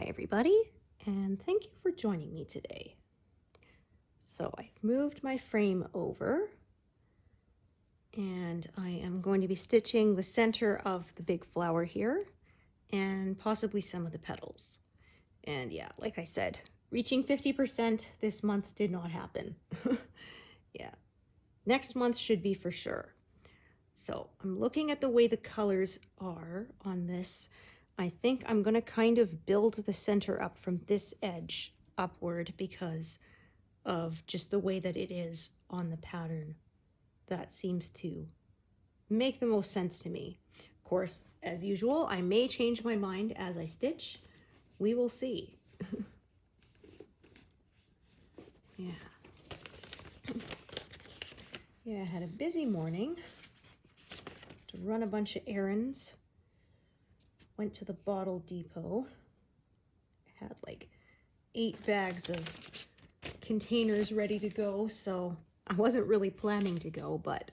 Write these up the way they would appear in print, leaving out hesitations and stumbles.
everybody, and thank you for joining me today. So I've moved my frame over, and I am going to be stitching the center of the big flower here, and possibly some of the petals. And yeah, like I said, reaching 50% this month did not happen. Yeah, next month should be for sure. So I'm looking at the way the colors are on this. I think I'm going to kind of build the center up from this edge upward because of just the way that it is on the pattern. That seems to make the most sense to me. Of course, as usual, I may change my mind as I stitch. We will see. Yeah. Yeah, I had a busy morning to run a bunch of errands. Went to the bottle depot. Had like 8 bags of containers ready to go, so I wasn't really planning to go, but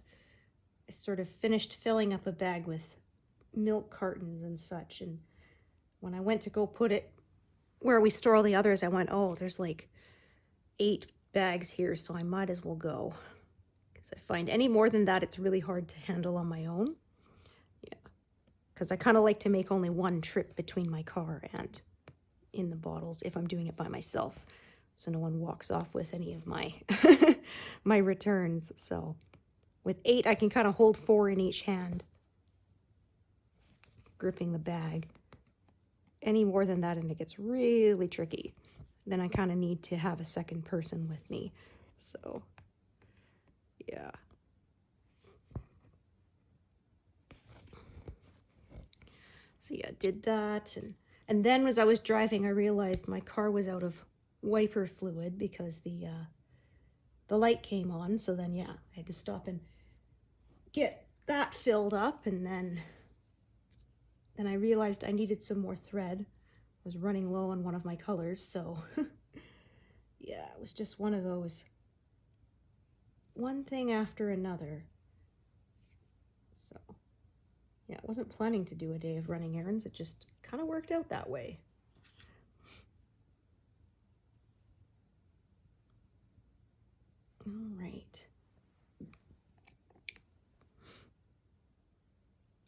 I sort of finished filling up a bag with milk cartons and such, and when I went to go put it where we store all the others, I went, oh, there's like 8 bags here, so I might as well go, because I find any more than that it's really hard to handle on my own. Yeah, because I kind of like to make only one trip between my car and in the bottles if I'm doing it by myself, so no one walks off with any of my my returns. So with 8 I can kind of hold 4 in each hand, gripping the bag. Any more than that and it gets really tricky. Then I kind of need to have a second person with me. So yeah. So yeah, did that, and then as I was driving I realized my car was out of wiper fluid because the light came on. So then yeah, I had to stop and get that filled up, and then I realized I needed some more thread. I was running low on one of my colors, so yeah, it was just one of those, one thing after another. So yeah, I wasn't planning to do a day of running errands, it just kind of worked out that way. All right.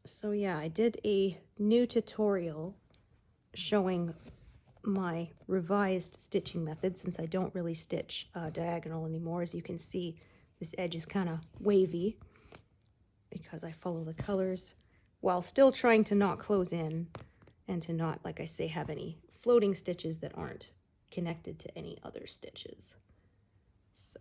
So yeah, I did a new tutorial showing my revised stitching method, since I don't really stitch diagonal anymore. As you can see, this edge is kind of wavy because I follow the colors while still trying to not close in and to not, like I say, have any floating stitches that aren't connected to any other stitches. So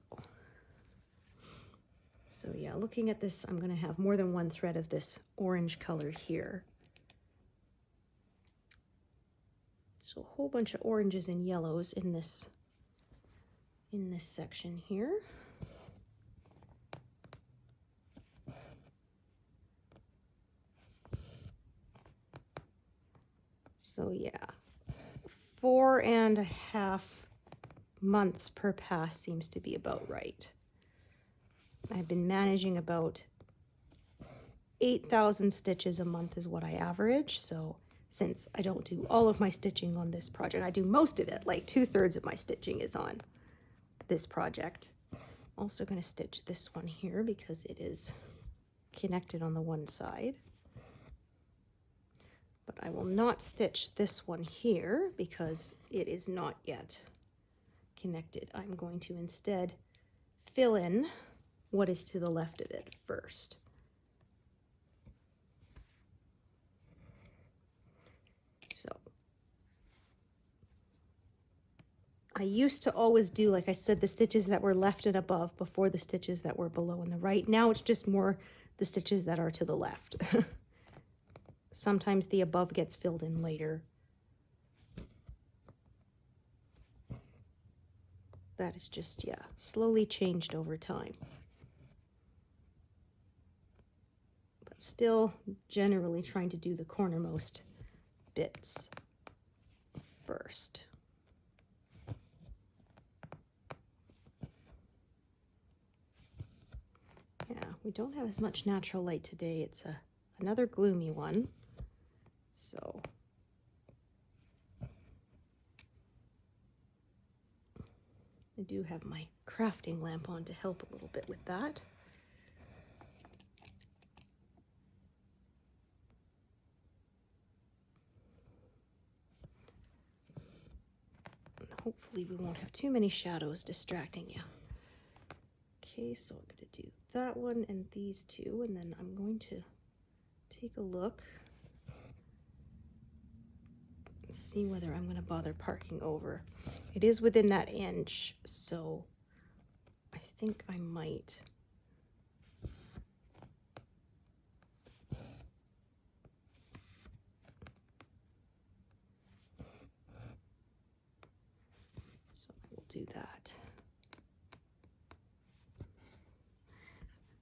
yeah, looking at this, I'm going to have more than one thread of this orange color here. So a whole bunch of oranges and yellows in this section here. So yeah, 4.5 months per pass seems to be about right. I've been managing about 8,000 stitches a month is what I average. So since I don't do all of my stitching on this project, I do most of it, like 2/3 of my stitching is on this project. Also going to stitch this one here because it is connected on the one side. But I will not stitch this one here because it is not yet connected. I'm going to instead fill in what is to the left of it first. So I used to always do, like I said, the stitches that were left and above before the stitches that were below and the right. Now it's just more the stitches that are to the left. Sometimes the above gets filled in later. That is just, yeah, slowly changed over time. But still generally trying to do the cornermost bits first. Yeah, we don't have as much natural light today. It's another gloomy one. So I do have my crafting lamp on to help a little bit with that. And hopefully we won't have too many shadows distracting you. Okay, so I'm going to do that one and these two, and then I'm going to take a look and see whether I'm going to bother parking over. It is within that inch, so I think I might. So I will do that.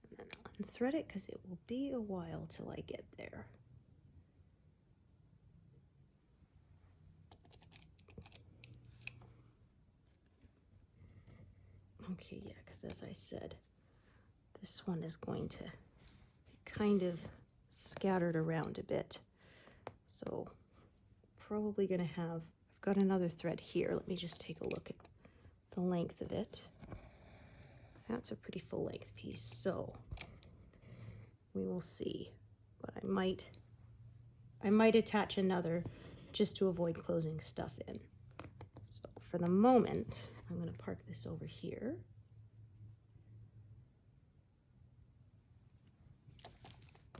And then unthread it because it will be a while till I get there. Okay, yeah, because as I said, this one is going to be kind of scattered around a bit. So probably going to have, I've got another thread here. Let me just take a look at the length of it. That's a pretty full length piece, so we will see. But I might attach another just to avoid closing stuff in. So for the moment, I'm going to park this over here.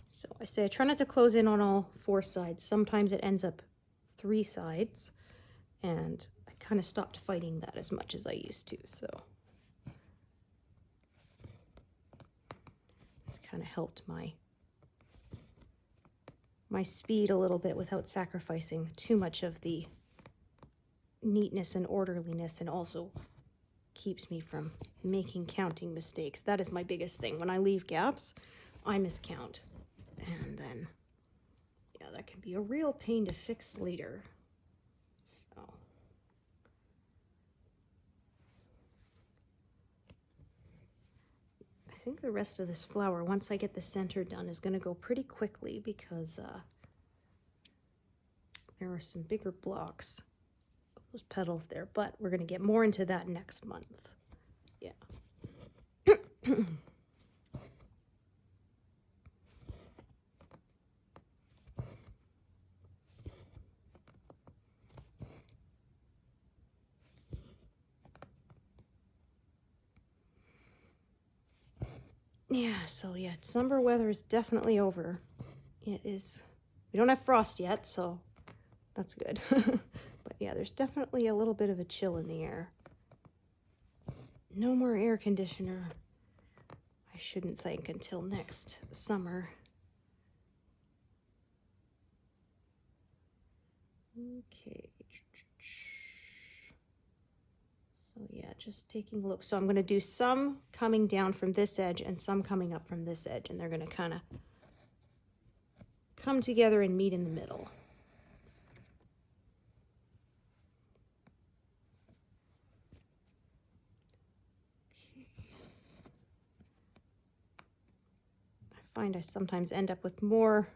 So I say I try not to close in on all 4 sides. Sometimes it ends up 3 sides, and I kind of stopped fighting that as much as I used to. So this kind of helped my speed a little bit without sacrificing too much of the neatness and orderliness, and also keeps me from making counting mistakes. That is my biggest thing. When I leave gaps, I miscount. And then, yeah, that can be a real pain to fix later. So. I think the rest of this flower, once I get the center done, is going to go pretty quickly because there are some bigger blocks of those petals there, but we're going to get more into that next month. Yeah. Yeah, so yeah, summer weather is definitely over. It is, we don't have frost yet, so that's good. But yeah, there's definitely a little bit of a chill in the air. No more air conditioner, I shouldn't think, until next summer. Okay. So yeah, just taking a look. So I'm going to do some coming down from this edge and some coming up from this edge, and they're going to kind of come together and meet in the middle. I find I sometimes end up with more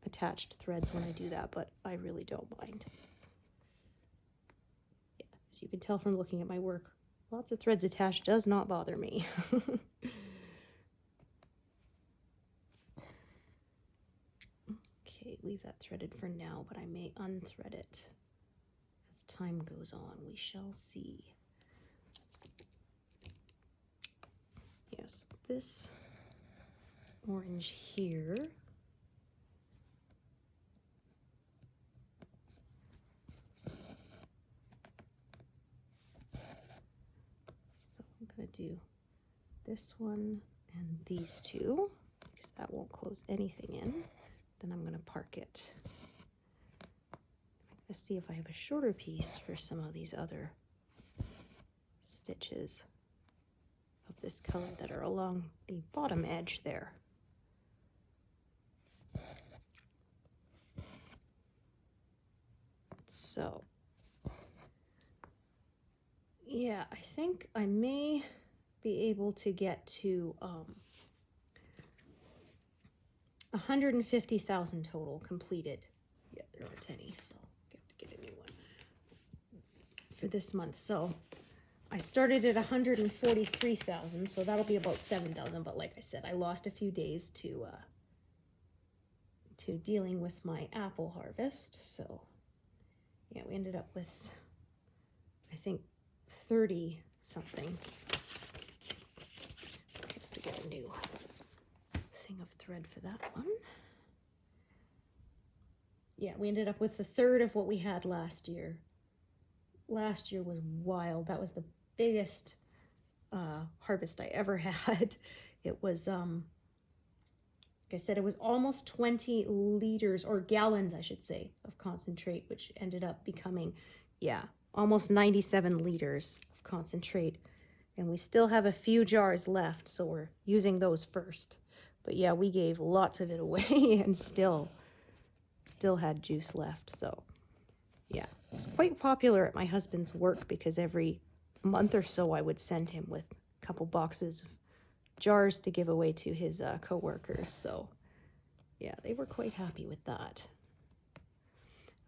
attached threads when I do that, but I really don't mind. Yeah, as you can tell from looking at my work, lots of threads attached does not bother me. Okay, leave that threaded for now, but I may unthread it as time goes on. We shall see. Yes, this orange here. So I'm going to do this one and these two, because that won't close anything in. Then I'm going to park it. Let's see if I have a shorter piece for some of these other stitches of this color that are along the bottom edge there. So, yeah, I think I may be able to get to 150,000 total completed. Yeah, there aren't any, so I have to get a new one for this month. So I started at 143,000, so that'll be about 7,000. But like I said, I lost a few days to dealing with my apple harvest. So yeah, we ended up with, I think, 30 something. I have to get a new thing of thread for that one. Yeah, we ended up with a third of what we had last year. Last year was wild. That was the biggest harvest I ever had. It was, like I said, it was almost 20 liters, or gallons, I should say, of concentrate, which ended up becoming, yeah, almost 97 liters of concentrate. And we still have a few jars left, so we're using those first. But yeah, we gave lots of it away and still had juice left. So yeah, it was quite popular at my husband's work because every month or so I would send him with a couple boxes of jars to give away to his co-workers. So yeah, they were quite happy with that.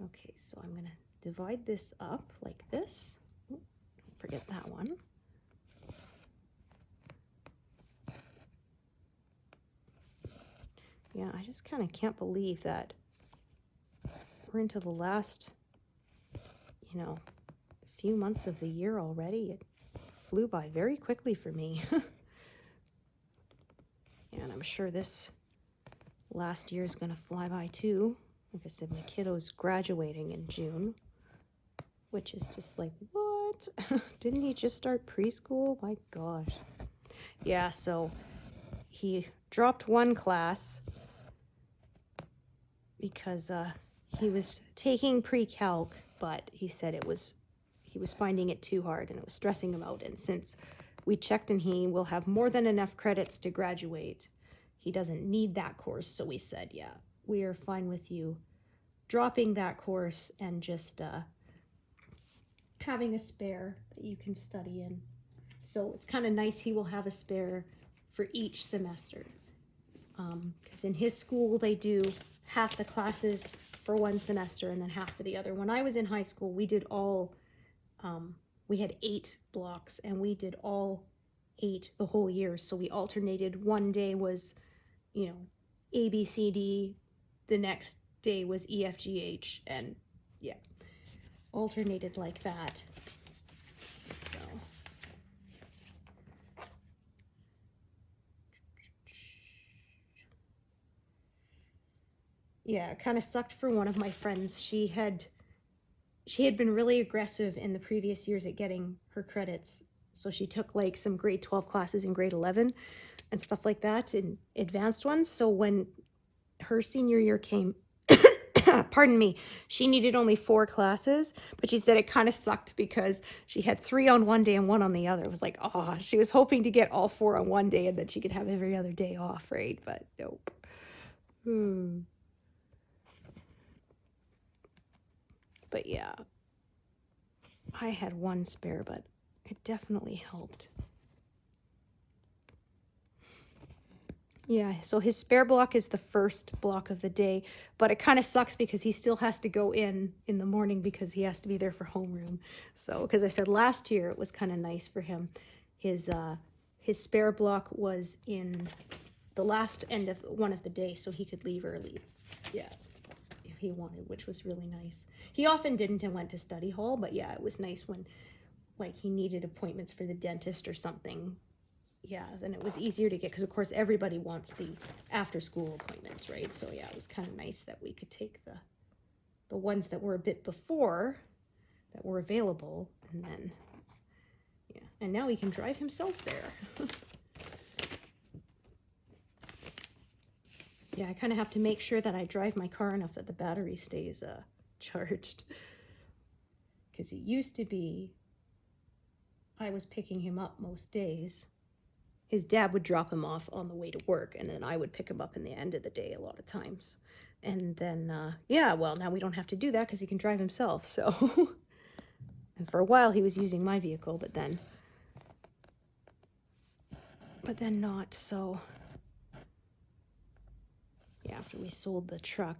Okay, so I'm gonna divide this up like this. Oh, don't forget that one. Yeah, I just kind of can't believe that we're into the last, you know, few months of the year already. It flew by very quickly for me. And I'm sure this last year is going to fly by too. Like I said, my kiddo's graduating in June, which is just like, what? Didn't he just start preschool? My gosh. Yeah, so he dropped one class because he was taking pre-calc, but he said he was finding it too hard and it was stressing him out. And since we checked and he will have more than enough credits to graduate, he doesn't need that course. So we said, yeah, we are fine with you dropping that course and just having a spare that you can study in. So it's kind of nice he will have a spare for each semester. Because in his school, they do half the classes for one semester and then half for the other. When I was in high school, we did all, we had 8 blocks and we did all 8 the whole year. So we alternated. One day was, you know, A, B, C, D. The next day was E, F, G, H. And yeah, alternated like that. So. Yeah, it kind of sucked for one of my friends. She had been really aggressive in the previous years at getting her credits. So she took like some grade 12 classes in grade 11 and stuff like that, in advanced ones. So when her senior year came, pardon me, she needed only 4 classes, but she said it kind of sucked because she had 3 on one day and 1 on the other. It was like, oh, she was hoping to get all 4 on one day and then she could have every other day off, right? But nope. But yeah, I had 1 spare, but it definitely helped. Yeah, so his spare block is the first block of the day, but it kind of sucks because he still has to go in the morning because he has to be there for homeroom. So, because I said last year it was kind of nice for him. His spare block was in the last end of one of the day, so he could leave early. Yeah, if he wanted, which was really nice. He often didn't and went to study hall, but yeah, it was nice when, like, he needed appointments for the dentist or something. Yeah, then it was easier to get, because of course everybody wants the after school appointments, right? So yeah, it was kind of nice that we could take the ones that were a bit before that were available, and then yeah, and now he can drive himself there. Yeah, I kind of have to make sure that I drive my car enough that the battery stays charged, because it used to be I was picking him up most days. His dad would drop him off on the way to work, and then I would pick him up in the end of the day a lot of times. And then, yeah, well, now we don't have to do that because he can drive himself, so. And for a while he was using my vehicle, but then not, so. Yeah, after we sold the truck,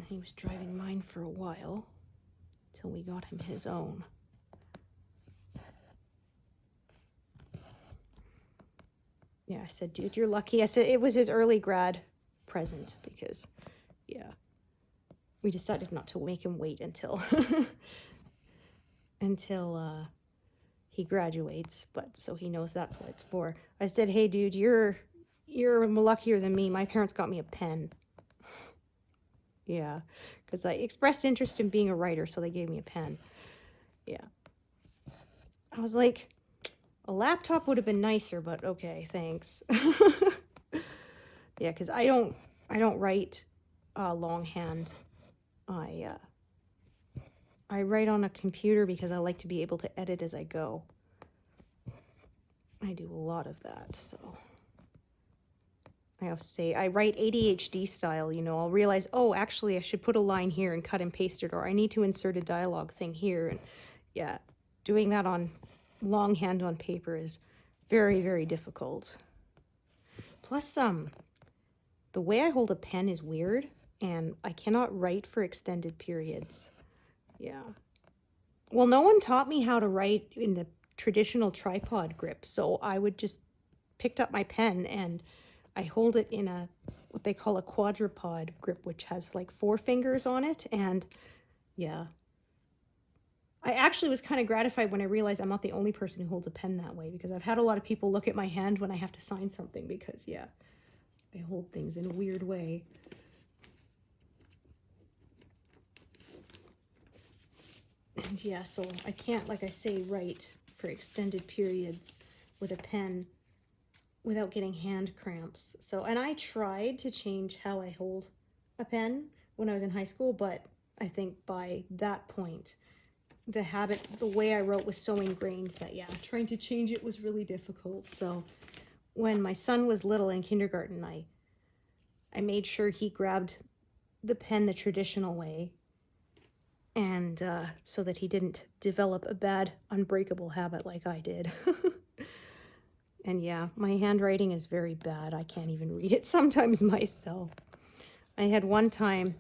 he was driving mine for a while. till we got him his own. Yeah, I said, dude, you're lucky. I said it was his early grad present because, yeah, we decided not to make him wait until until he graduates, but so he knows that's what it's for. I said, hey, dude, you're luckier than me. My parents got me a pen. Yeah, because I expressed interest in being a writer, so they gave me a pen. Yeah. I was like, a laptop would have been nicer, but okay, thanks. Yeah, because I don't write longhand. I write on a computer because I like to be able to edit as I go. I do a lot of that, so. I have to say, I write ADHD style, you know, I'll realize, oh, actually I should put a line here and cut and paste it, or I need to insert a dialogue thing here. And yeah, doing that on longhand on paper is very, very difficult. Plus, the way I hold a pen is weird, and I cannot write for extended periods. Yeah. Well, no one taught me how to write in the traditional tripod grip, so I would just picked up my pen and I hold it in a what they call a quadrupod grip, which has like 4 fingers on it. And yeah, I actually was kind of gratified when I realized I'm not the only person who holds a pen that way, because I've had a lot of people look at my hand when I have to sign something because, yeah, I hold things in a weird way. And yeah, so I can't, like I say, write for extended periods with a pen without getting hand cramps. So, and I tried to change how I hold a pen when I was in high school, but I think by that point, the habit, the way I wrote was so ingrained that, yeah, trying to change it was really difficult. So when my son was little in kindergarten, I made sure he grabbed the pen the traditional way, and so that he didn't develop a bad, unbreakable habit like I did. And yeah, my handwriting is very bad. I can't even read it sometimes myself. I had one time,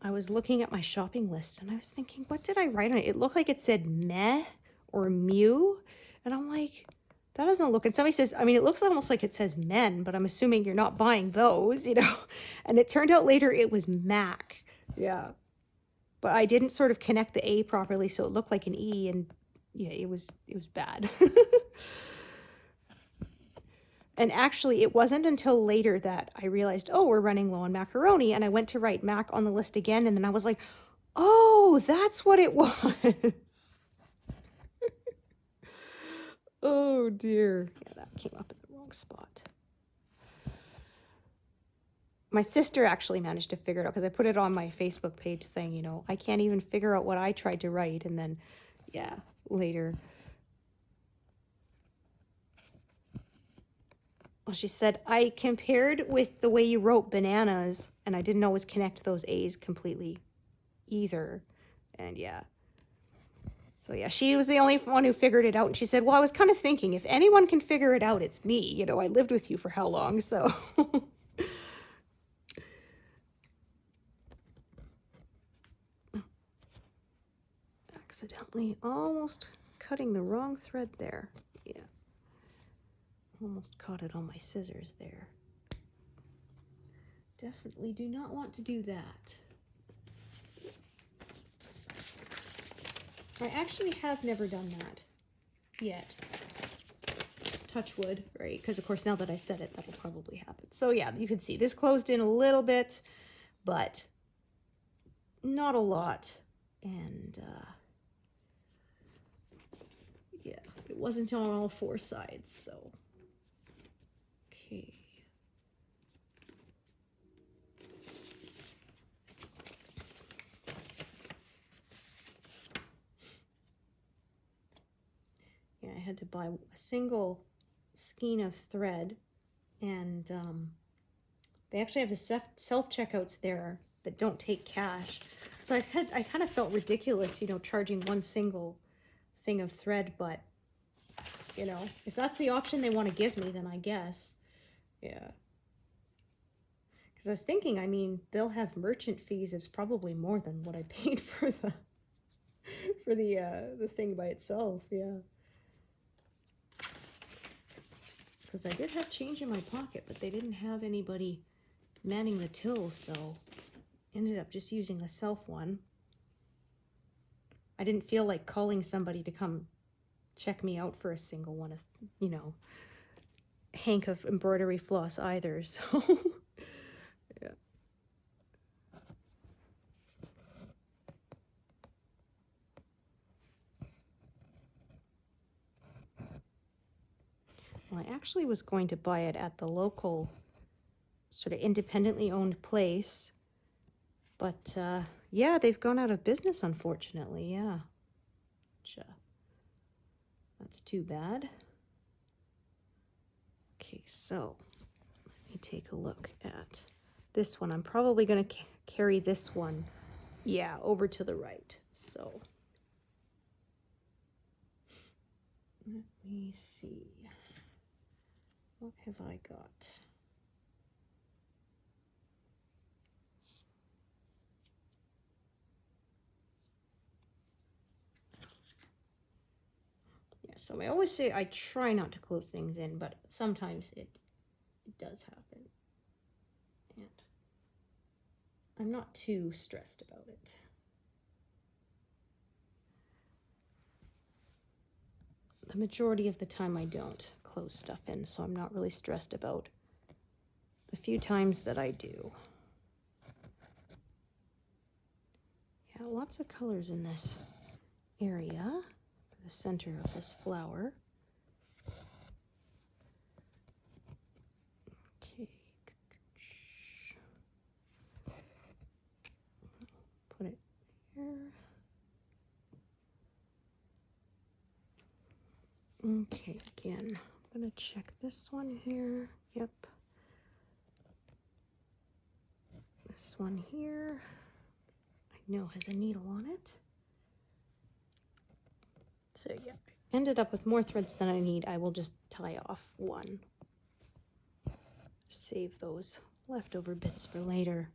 I was looking at my shopping list and I was thinking, what did I write on it? It looked like it said meh or mew. And I'm like, that doesn't look, and somebody says, I mean, it looks almost like it says men, but I'm assuming you're not buying those, you know? And it turned out later it was Mac. Yeah. But I didn't sort of connect the A properly, so it looked like an E, and yeah, it was bad. And actually, it wasn't until later that I realized, oh, we're running low on macaroni, and I went to write Mac on the list again, and then I was like, oh, that's what it was. Oh, dear. Yeah, that came up in the wrong spot. My sister actually managed to figure it out, because I put it on my Facebook page saying, you know, I can't even figure out what I tried to write, and then, yeah, later. Well, she said, I compared with the way you wrote bananas, and I didn't always connect those A's completely either. And yeah. So yeah, she was the only one who figured it out. And she said, well, I was kind of thinking, if anyone can figure it out, it's me. You know, I lived with you for how long, so. Accidentally almost cutting the wrong thread there. Yeah. Almost caught it on my scissors there. Definitely do not want to do that. I actually have never done that yet. Touch wood, right? Because of course now that I said it, that'll probably happen. So yeah, you can see this closed in a little bit, but not a lot. And yeah, it wasn't on all 4 sides, so. Okay. Yeah, I had to buy a single skein of thread, and they actually have the self-checkouts there that don't take cash. So I kind of felt ridiculous, you know, charging one single thing of thread, but, you know, if that's the option they want to give me, then I guess. Yeah. Because I was thinking, I mean, they'll have merchant fees. It's probably more than what I paid for them. for the thing by itself, yeah. Because I did have change in my pocket, but they didn't have anybody manning the tills, so ended up just using a self one. I didn't feel like calling somebody to come check me out for a single one of, you know, hank of embroidery floss either, so yeah. Well, I actually was going to buy it at the local sort of independently owned place, but yeah, they've gone out of business, unfortunately, yeah. Which, that's too bad. Okay, so let me take a look at this one. I'm probably going to carry this one, yeah, over to the right. So let me see. What have I got? Yeah, so I always say I try not to close things in, but sometimes it does happen. And I'm not too stressed about it. The majority of the time I don't close stuff in, so I'm not really stressed about the few times that I do. Yeah, lots of colors in this area for the center of this flower. Okay. Put it there. Okay, again, I'm gonna check this one here. Yep. This one here, I know has a needle on it. So yeah, I ended up with more threads than I need. I will just tie off one. Save those leftover bits for later.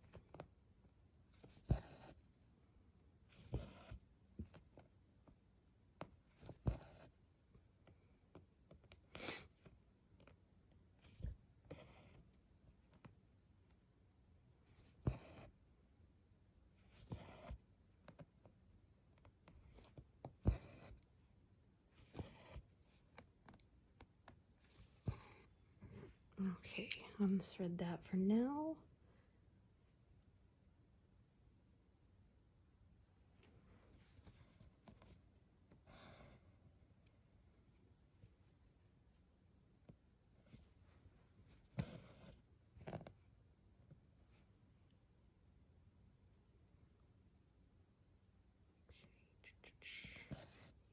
Okay, unthread that for now.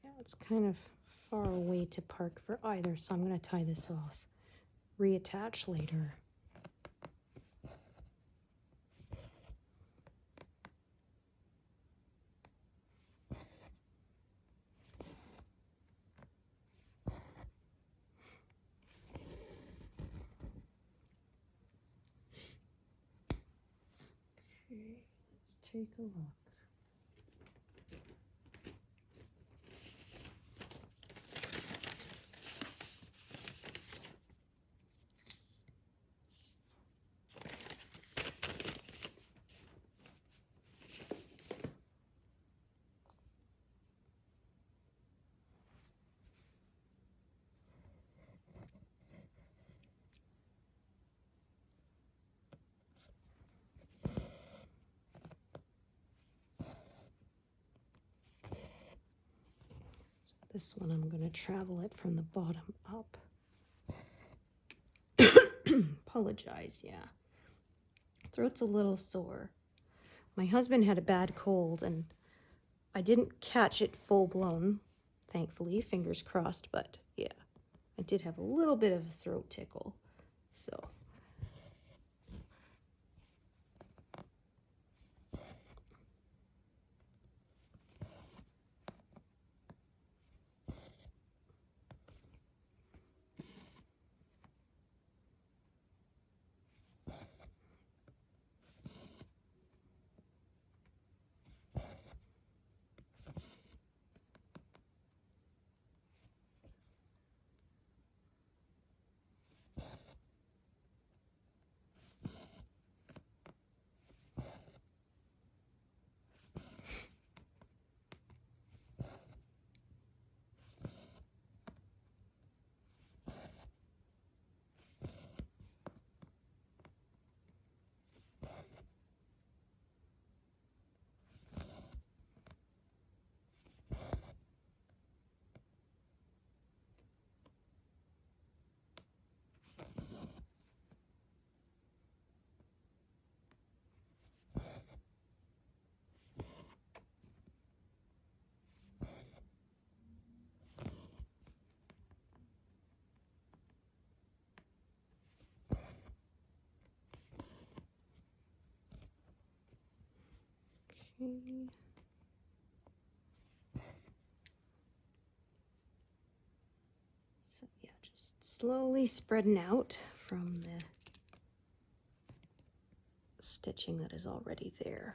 Yeah, it's kind of far away to park for either, so I'm going to tie this off. Reattach later. Okay, let's take a look. This one I'm going to travel it from the bottom up. Apologize, yeah. Throat's a little sore. My husband had a bad cold and I didn't catch it full blown, thankfully, fingers crossed, but yeah, I did have a little bit of a throat tickle, so. Okay. So yeah, just slowly spreading out from the stitching that is already there.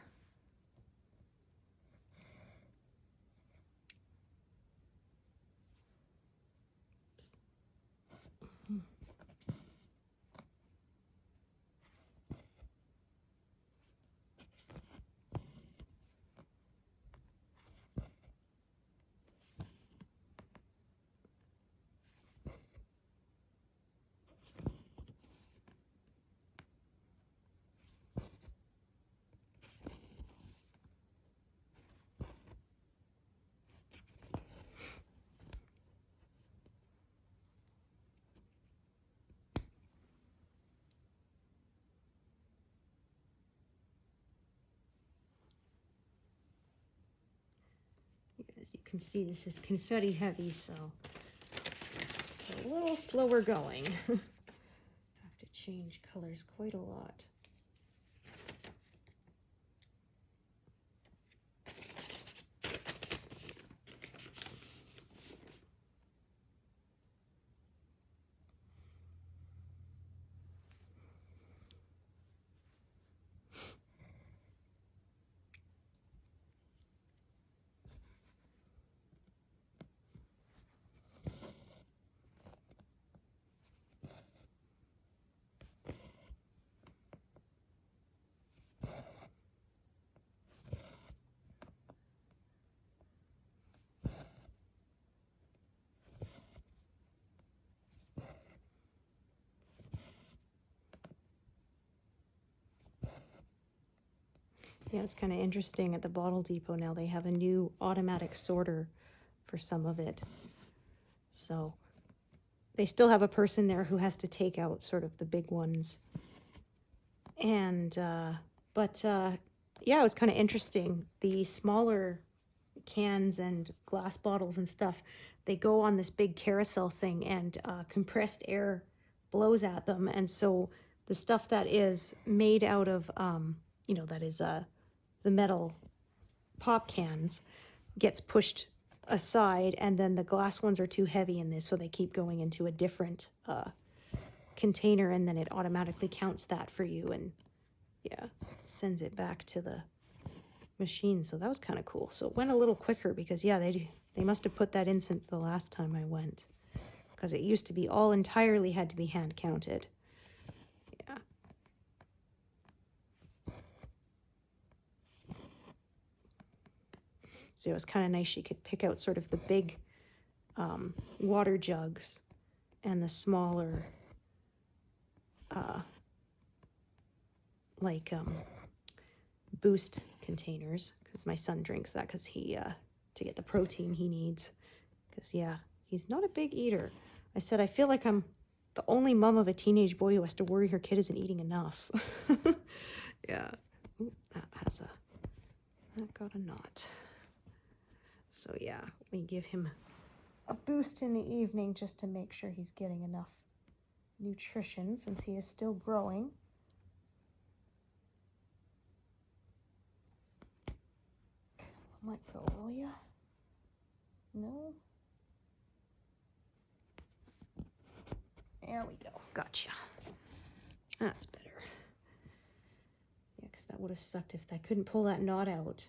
As you can see, this is confetti heavy, so it's a little slower going. Have to change colors quite a lot. Yeah, it's kind of interesting. At the Bottle Depot now, they have a new automatic sorter for some of it. So they still have a person there who has to take out sort of the big ones. And, yeah, it was kind of interesting. The smaller cans and glass bottles and stuff, they go on this big carousel thing, and compressed air blows at them. And so the stuff that is made out of, that is the metal pop cans gets pushed aside, and then the glass ones are too heavy in this, so they keep going into a different container, and then it automatically counts that for you and sends it back to the machine. So that was kind of cool. So it went a little quicker because they must have put that in since the last time I went, because it used to be all entirely had to be hand counted. Yeah. So it was kind of nice. She could pick out sort of the big water jugs and the smaller Boost containers, because my son drinks that because he to get the protein he needs, because he's not a big eater. I said, I feel like I'm the only mom of a teenage boy who has to worry her kid isn't eating enough. Yeah. Ooh, that got a knot. So yeah, we give him a boost in the evening just to make sure he's getting enough nutrition since he is still growing. Let go, will ya? No? There we go. Gotcha. That's better. Yeah, because that would have sucked if I couldn't pull that knot out.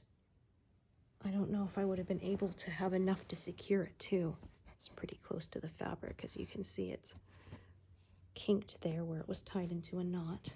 I don't know if I would have been able to have enough to secure it too. It's pretty close to the fabric, as you can see it's kinked there where it was tied into a knot.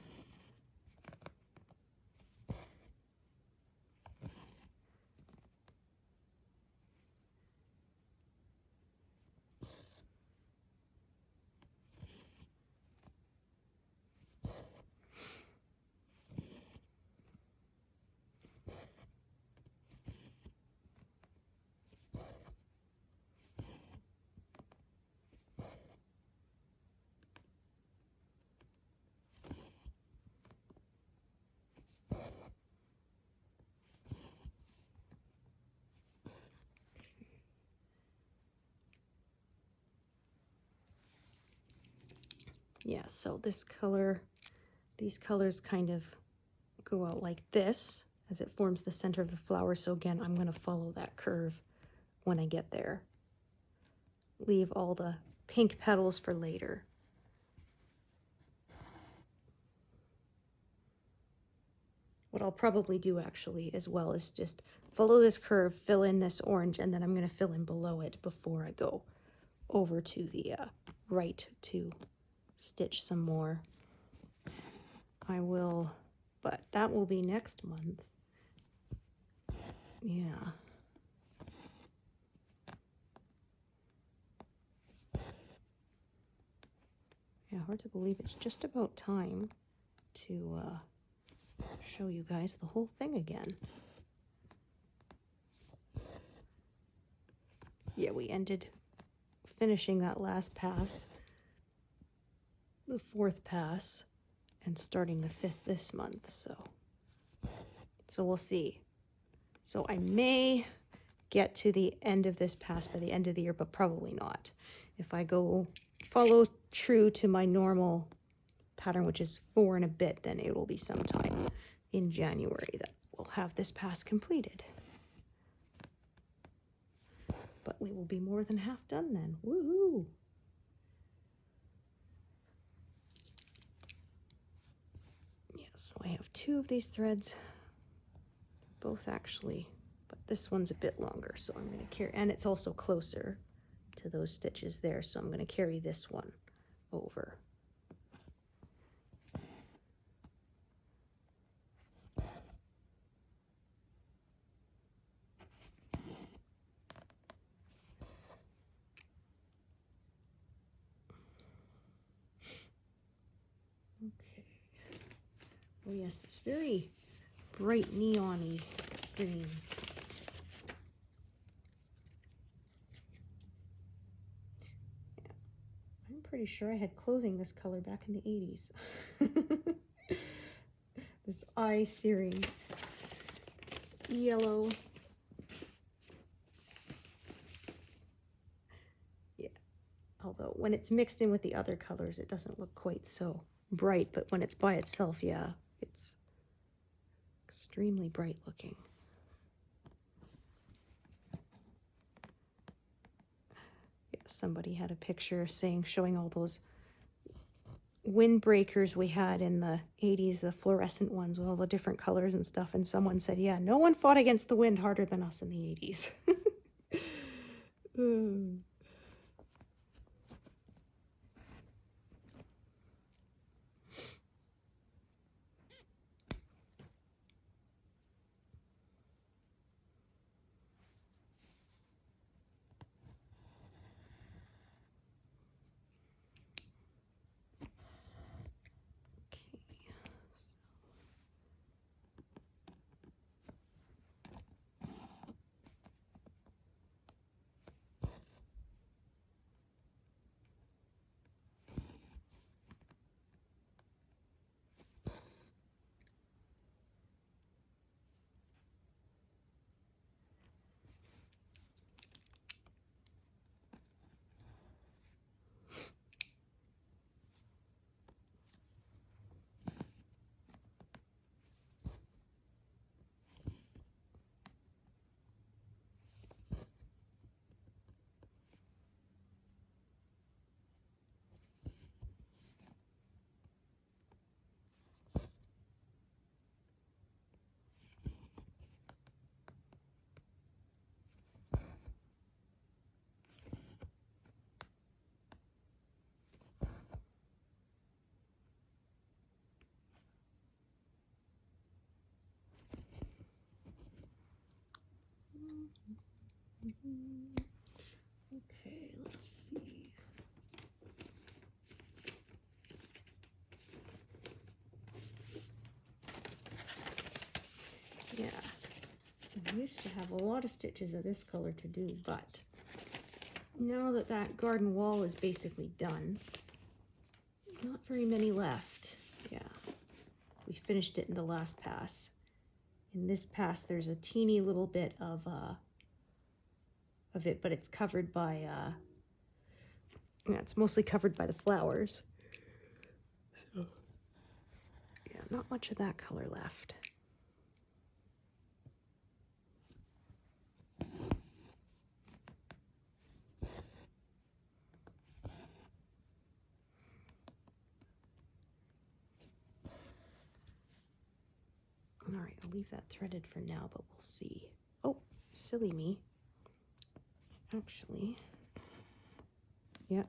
Yeah, so these colors kind of go out like this, as it forms the center of the flower. So again, I'm going to follow that curve when I get there. Leave all the pink petals for later. What I'll probably do actually as well is just follow this curve, fill in this orange, and then I'm going to fill in below it before I go over to the right to stitch some more. I will, but that will be next month. Yeah. Yeah, hard to believe it's just about time to show you guys the whole thing again. Yeah, we ended finishing that last pass, the 4th pass, and starting the 5th this month, so we'll see. So I may get to the end of this pass by the end of the year, but probably not. If I go follow true to my normal pattern, which is 4 and a bit, then it will be sometime in January that we'll have this pass completed. But we will be more than half done then. Woohoo! Yeah, so I have 2 of these threads, both actually, but this one's a bit longer, so I'm going to carry, and it's also closer to those stitches there, so I'm going to carry this one over. Okay. Oh yes, it's very bright neon-y green. Yeah. I'm pretty sure I had clothing this color back in the 80s. This eye-searing yellow. Yeah. Although when it's mixed in with the other colors, it doesn't look quite so bright, but when it's by itself, yeah, it's extremely bright looking. Yeah, somebody had a picture showing all those windbreakers we had in the 80s, the fluorescent ones with all the different colors and stuff, and someone said, yeah, no one fought against the wind harder than us in the 80s. Okay, let's see. Yeah, I used to have a lot of stitches of this color to do, but now that that garden wall is basically done, not very many left. Yeah, we finished it in the last pass. In this pass, there's a teeny little bit of it, but it's covered by, yeah, it's mostly covered by the flowers. So, yeah, not much of that color left. All right, I'll leave that threaded for now, but we'll see. Oh, silly me. Actually, yeah,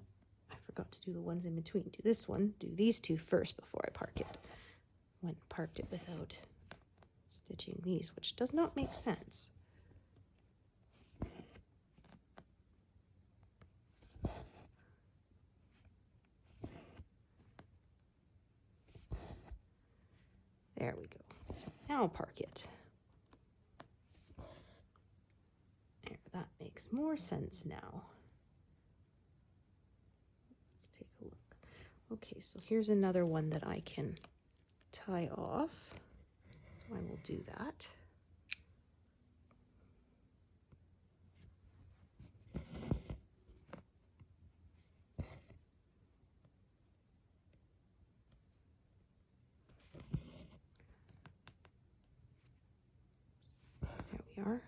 I forgot to do the ones in between. Do this one, do these two first before I park it. Went and parked it without stitching these, which does not make sense. There we go. So now park it. There, that makes more sense now. Let's take a look. Okay, so here's another one that I can tie off. So I will do that. There we are.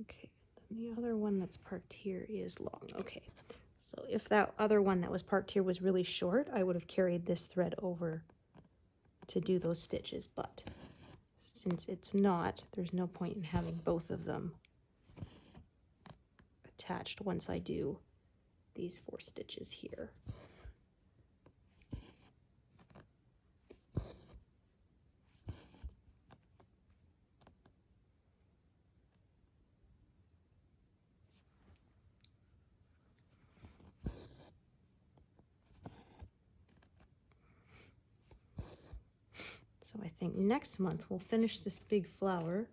Okay, then the other one that's parked here is long. Okay, so if that other one that was parked here was really short, I would have carried this thread over to do those stitches, but since it's not, there's no point in having both of them attached once I do these 4 stitches here. So I think next month we'll finish this big flower,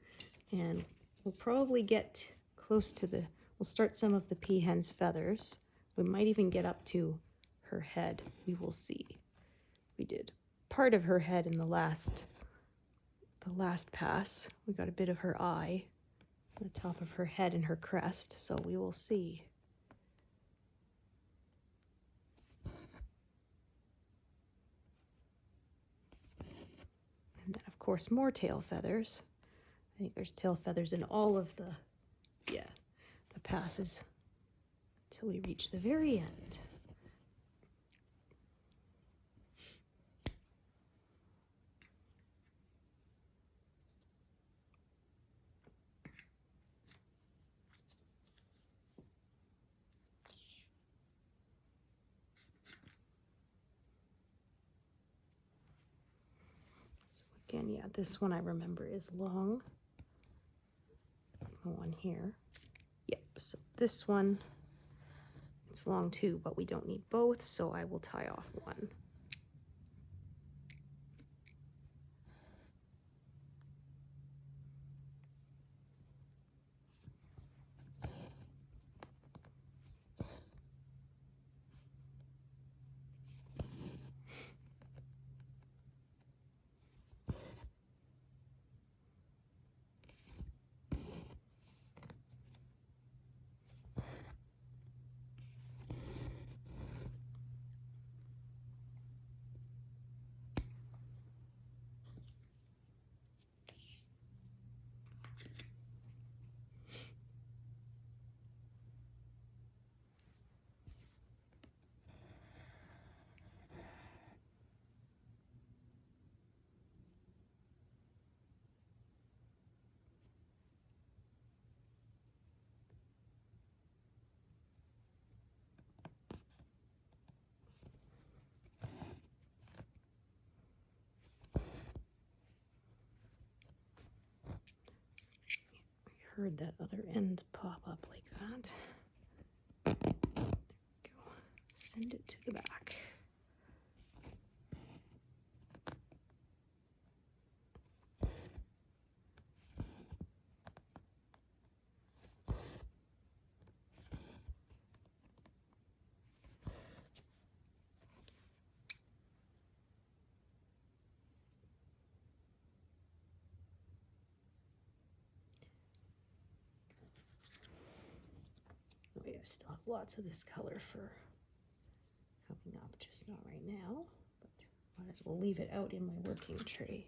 and we'll probably get close to we'll start some of the peahen's feathers. We might even get up to her head. We will see. We did part of her head in the last pass. We got a bit of her eye, the top of her head and her crest, so we will see. And then, of course, more tail feathers. I think there's tail feathers in all of the passes till we reach the very end. So again, yeah, this one I remember is long. The one here. Yep, so this one, it's long too, but we don't need both, so I will tie off one. Heard that other end pop up like that. There we go. Send it to the back. Oh yeah, I still have lots of this color for coming up, just not right now, but might as well leave it out in my working tray.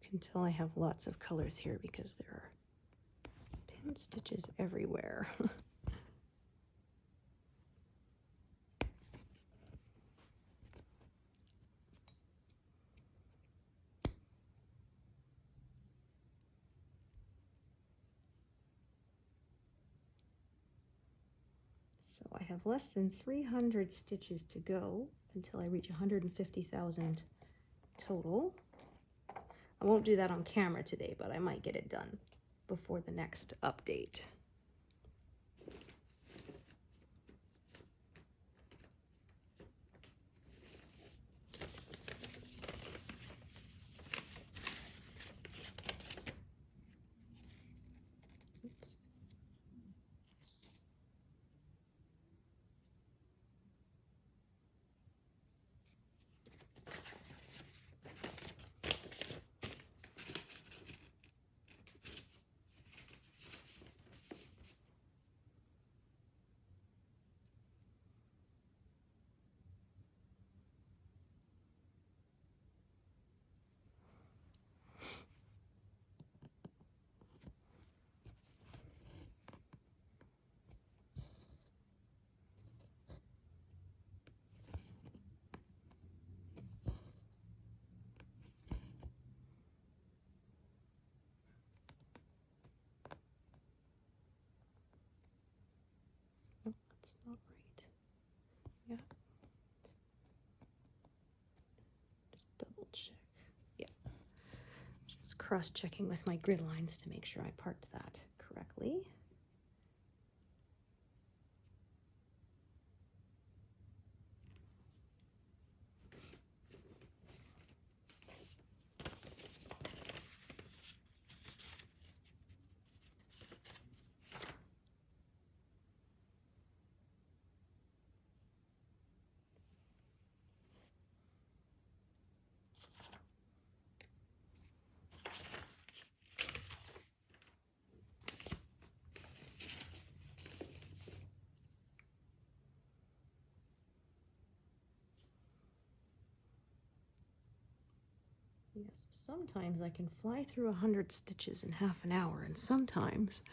You can tell I have lots of colors here because there are pin stitches everywhere. So I have less than 300 stitches to go until I reach 150,000 total. I won't do that on camera today, but I might get it done before the next update. Oh, that's not right. Yeah. Just double check. Yeah. Just cross-checking with my grid lines to make sure I parked that correctly. Yes, sometimes I can fly through 100 stitches in half an hour, and sometimes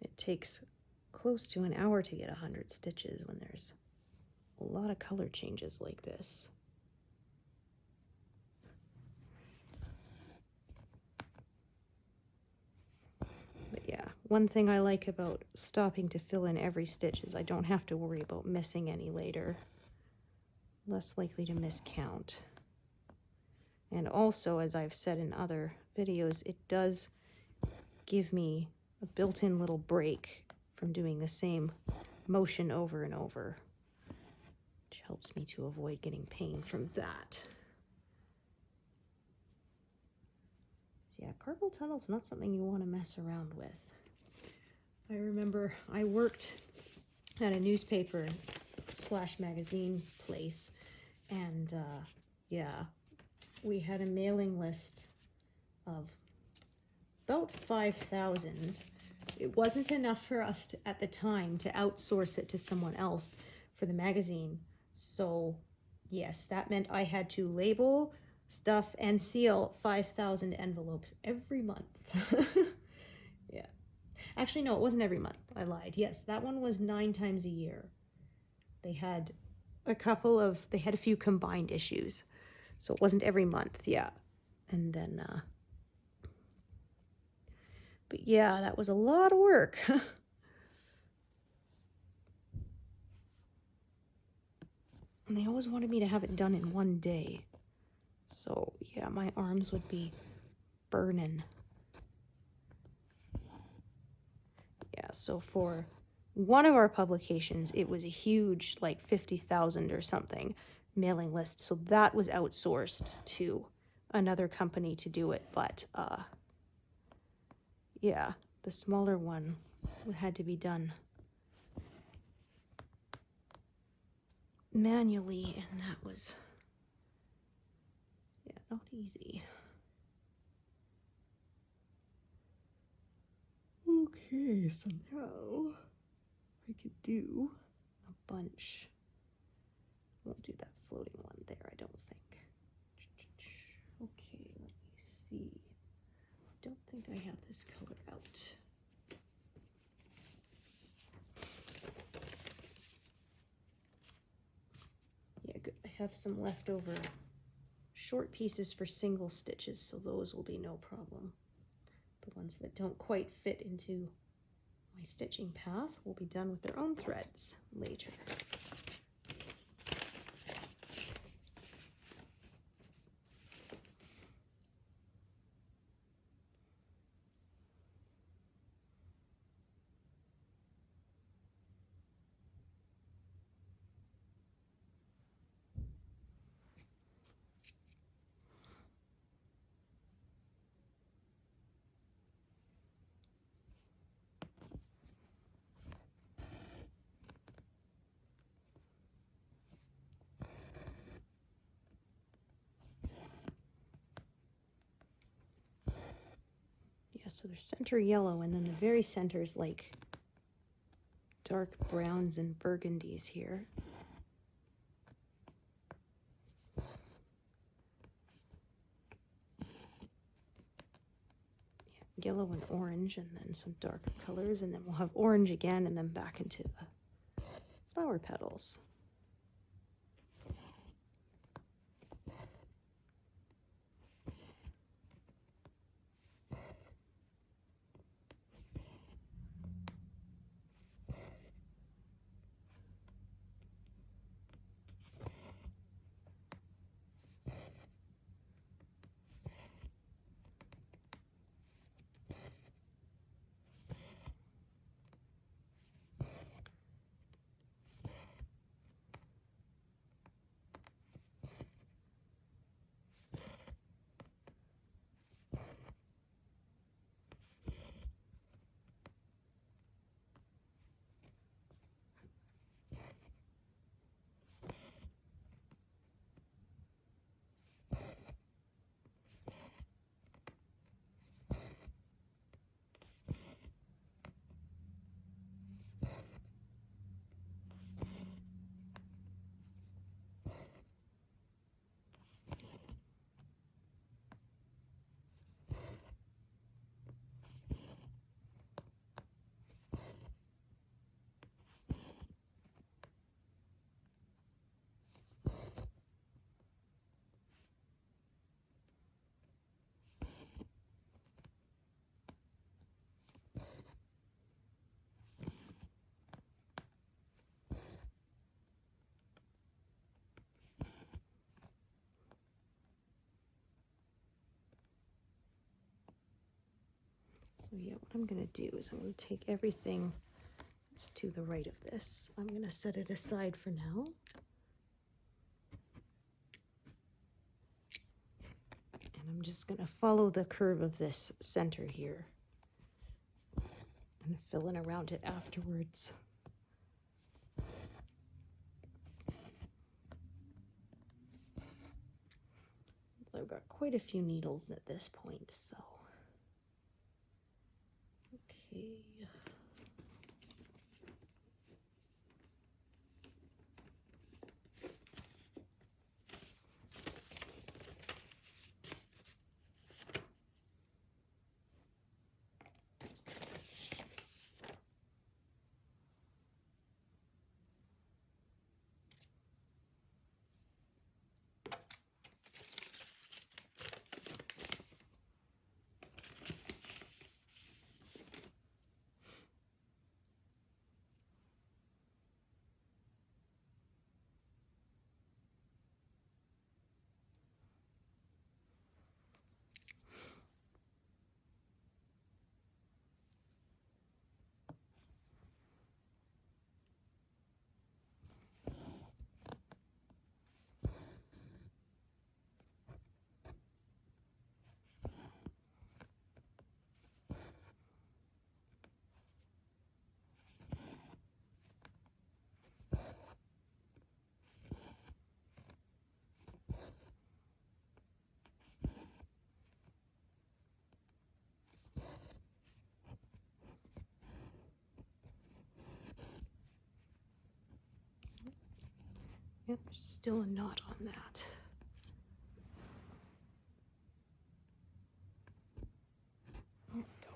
it takes close to an hour to get 100 stitches when there's a lot of color changes like this. But yeah, one thing I like about stopping to fill in every stitch is I don't have to worry about missing any later. Less likely to miscount. And also, as I've said in other videos, it does give me a built-in little break from doing the same motion over and over, which helps me to avoid getting pain from that. Yeah, carpal tunnel's not something you want to mess around with. I remember I worked at a newspaper / magazine place, and yeah, we had a mailing list of about 5,000. It wasn't enough for us to, at the time, to outsource it to someone else for the magazine. So yes, that meant I had to label, stuff, and seal 5,000 envelopes every month. Yeah. Actually, no, it wasn't every month. I lied. Yes, that one was 9 times a year. They had they had a few combined issues. So it wasn't every month, yeah. And then, but yeah, that was a lot of work. And they always wanted me to have it done in one day. So yeah, my arms would be burning. So for one of our publications, it was a huge, like 50,000 or something mailing list. So that was outsourced to another company to do it. But yeah, the smaller one had to be done manually, and that was, yeah, not easy. Okay, so now I could do a bunch. Won't do that floating one there, I don't think. Okay, let me see. Don't think I have this color out. Yeah, good. I have some leftover short pieces for single stitches, so those will be no problem. The ones that don't quite fit into my stitching path will be done with their own threads later. So they're center yellow, and then the very center is like dark browns and burgundies here. Yeah, yellow and orange, and then some darker colors, and then we'll have orange again, and then back into the flower petals. So yeah, what I'm going to do is I'm going to take everything that's to the right of this. I'm going to set it aside for now. And I'm just going to follow the curve of this center here and fill in around it afterwards. I've got quite a few needles at this point, so okay. Yep, there's still a knot on that. There we go.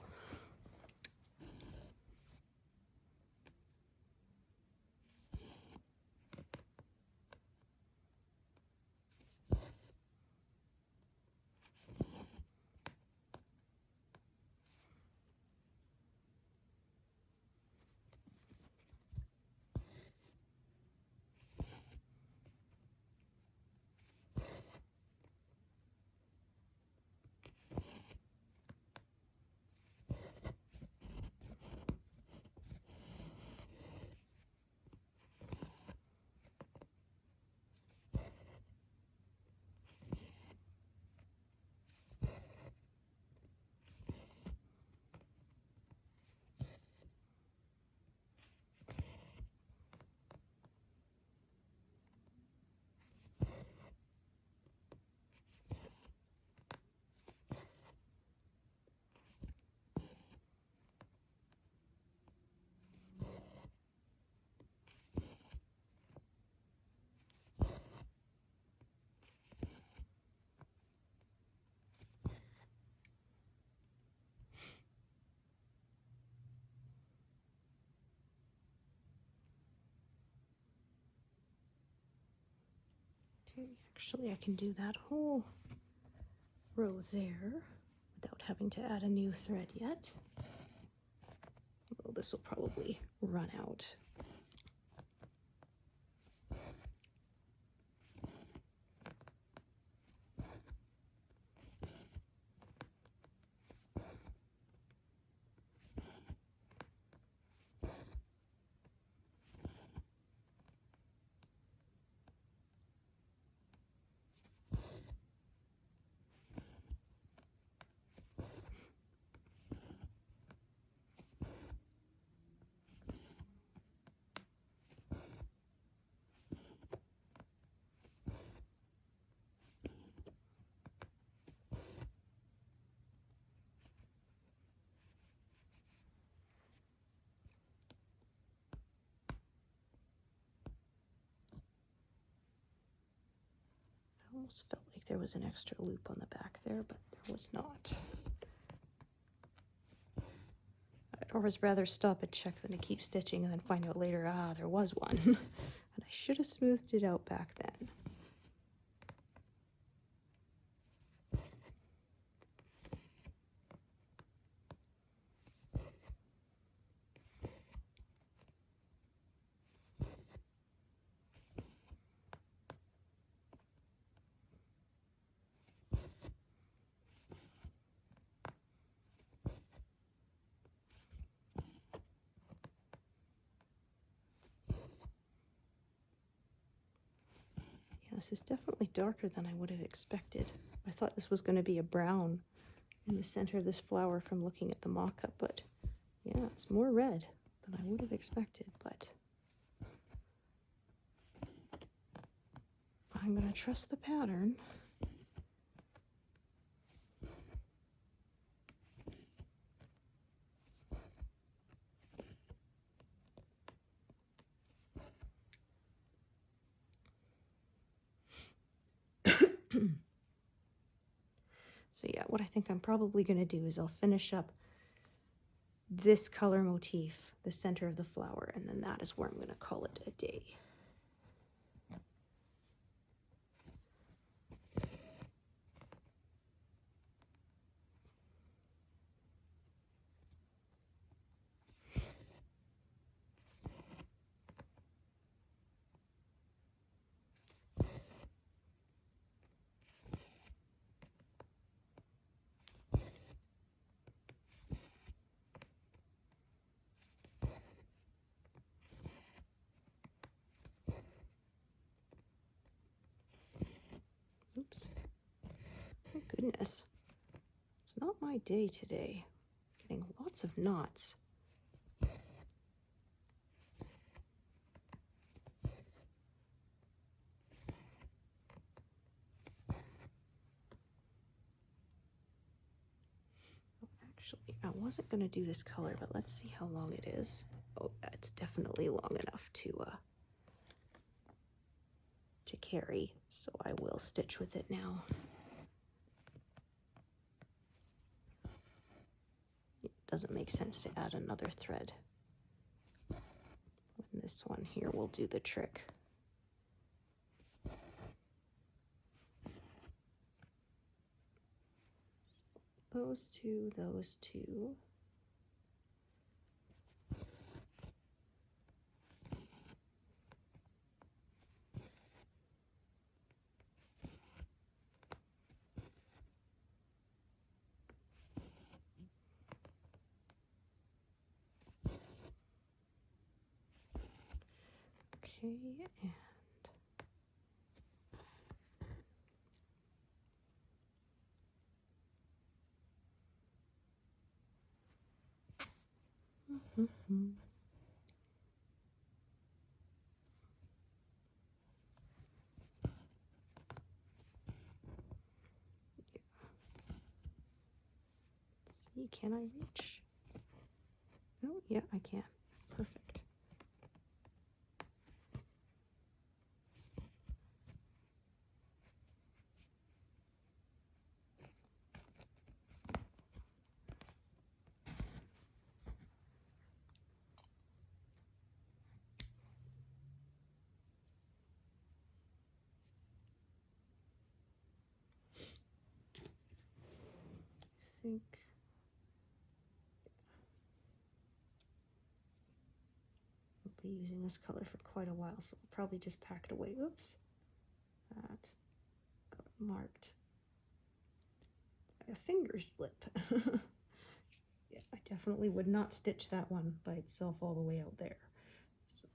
Okay, actually I can do that whole row there without having to add a new thread yet. Well, this will probably run out. I almost felt like there was an extra loop on the back there, but there was not. I'd always rather stop and check than to keep stitching and then find out later, ah, there was one. And I should have smoothed it out back then. This is definitely darker than I would have expected. I thought this was going to be a brown in the center of this flower from looking at the mock-up, but yeah, it's more red than I would have expected, but I'm going to trust the pattern. So yeah, what I think I'm probably going to do is I'll finish up this color motif, the center of the flower, and then that is where I'm going to call it a day. Oops. My goodness. It's not my day today. Getting lots of knots. Actually, I wasn't going to do this color, but let's see how long it is. Oh, it's definitely long enough to carry, so I will stitch with it now. It doesn't make sense to add another thread. And this one here will do the trick. Those two, those two. Okay, and see, can I reach? Oh, yeah, I can. Perfect. I think I'll be using this color for quite a while, so I'll probably just pack it away. Oops, that got marked by a finger slip. Yeah, I definitely would not stitch that one by itself all the way out there. So.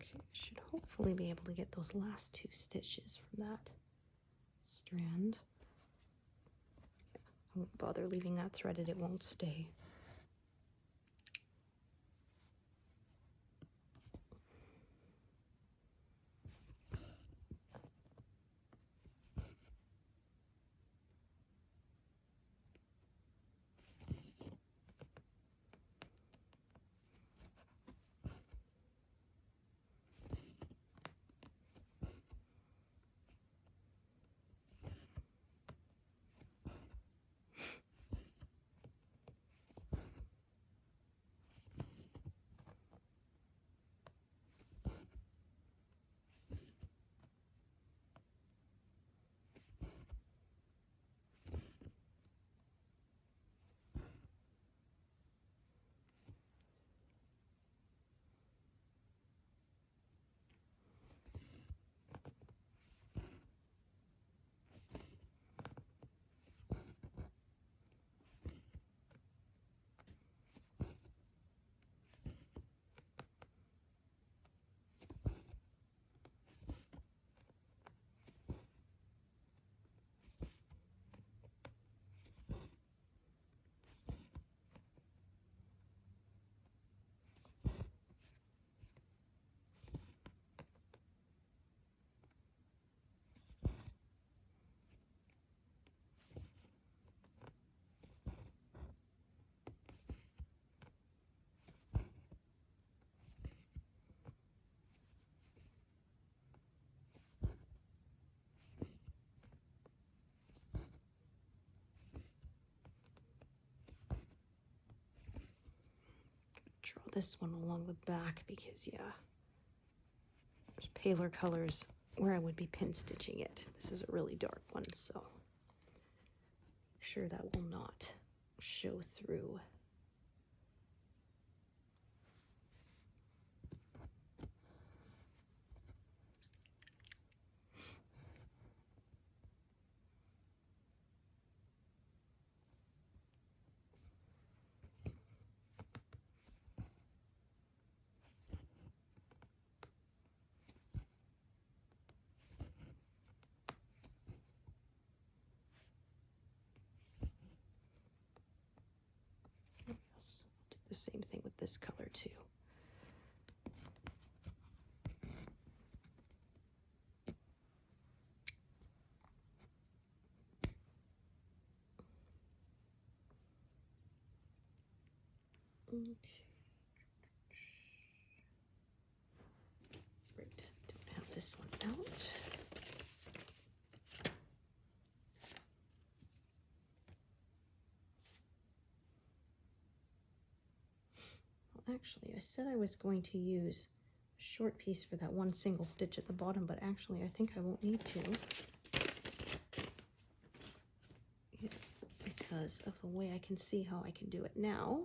Okay, I should hopefully be able to get those last two stitches from that strand. I won't bother leaving that threaded, it won't stay. draw this one along the back because, yeah, there's paler colors where I would be pin stitching it. This is a really dark one, so make sure that will not show through. Yes, I'll do the same thing with this color too. Okay. Right, don't have this one out. Well, actually, I said I was going to use a short piece for that one single stitch at the bottom, but actually I think I won't need to. Yeah, because of the way I can see how I can do it now.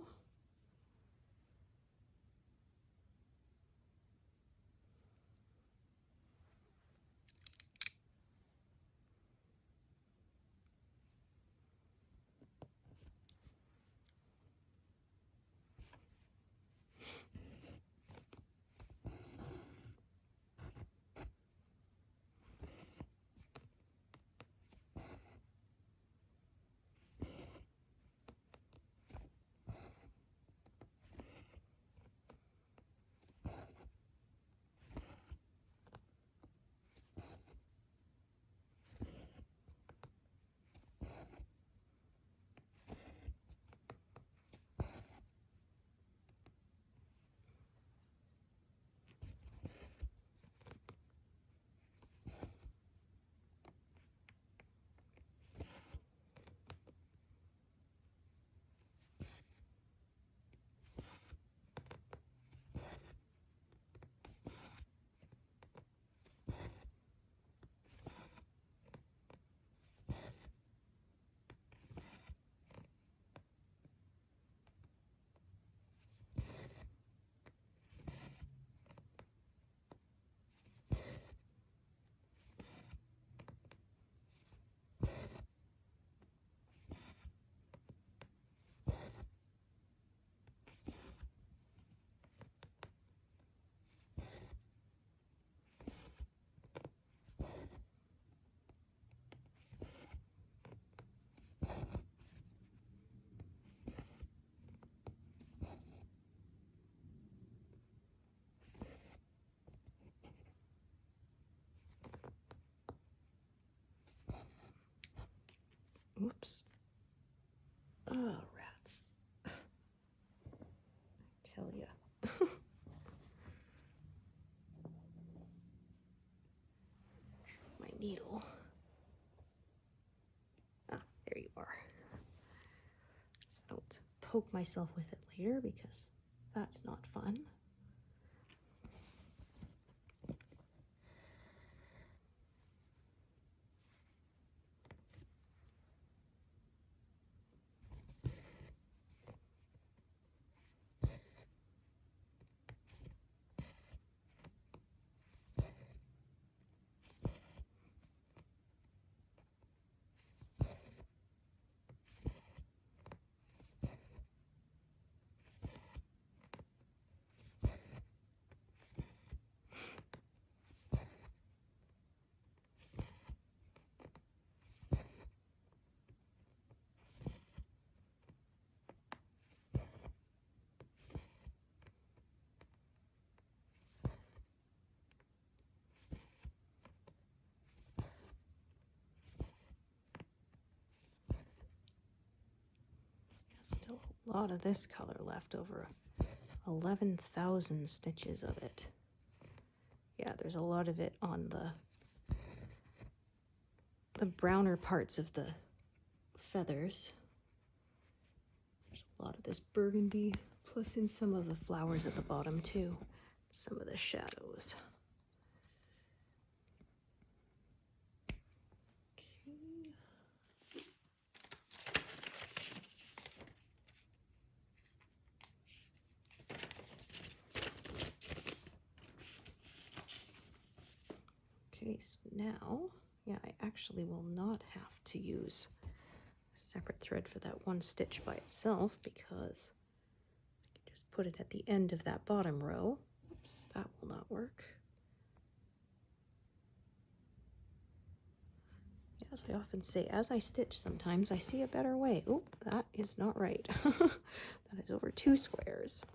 Whoops. Oh, rats. I tell ya. My needle. Ah, there you are. So I don't poke myself with it later because that's not fun. Still a lot of this color left over. 11,000 stitches of it. Yeah, there's a lot of it on the browner parts of the feathers. There's a lot of this burgundy Plus in some of the flowers at the bottom too, some of the shadows. Okay, so now, yeah, I actually will not have to use a separate thread for that one stitch by itself because I can just put it at the end of that bottom row. Oops, that will not work. As I often say, as I stitch, sometimes I see a better way. Oh, that is not right. That is over 2 squares.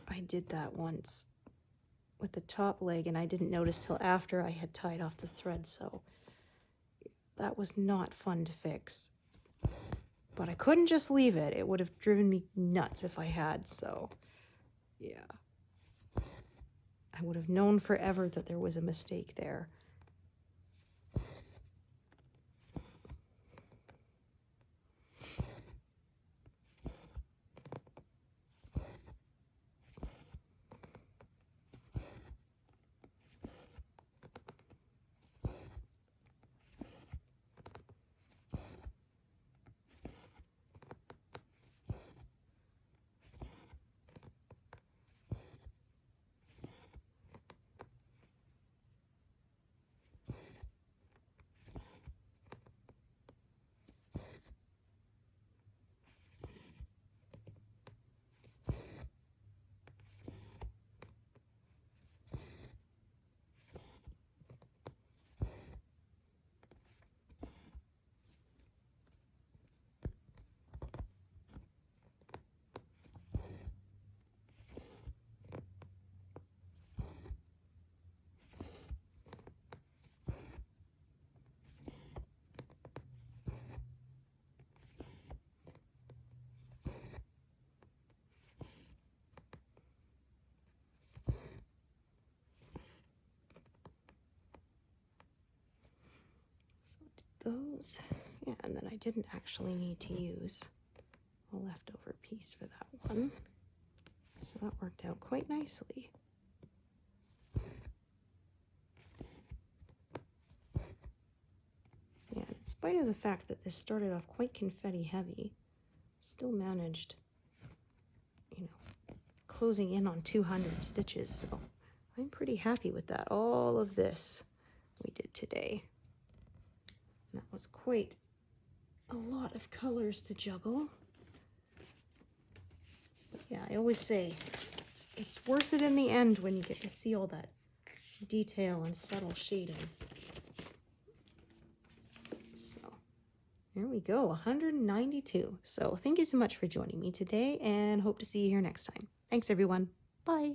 I did that once with the top leg and I didn't notice till after I had tied off the thread, so that was not fun to fix. But I couldn't just leave it. It would have driven me nuts if I had, so yeah. I would have known forever that there was a mistake there. Those, yeah, and then I didn't actually need to use a leftover piece for that one, so that worked out quite nicely. Yeah, in spite of the fact that this started off quite confetti heavy, still managed, you know, closing in on 200 stitches, so I'm pretty happy with that. All of this we did today. That was quite a lot of colors to juggle. But yeah, I always say it's worth it in the end when you get to see all that detail and subtle shading. So there we go, 192. So thank you so much for joining me today and hope to see you here next time. Thanks everyone. Bye.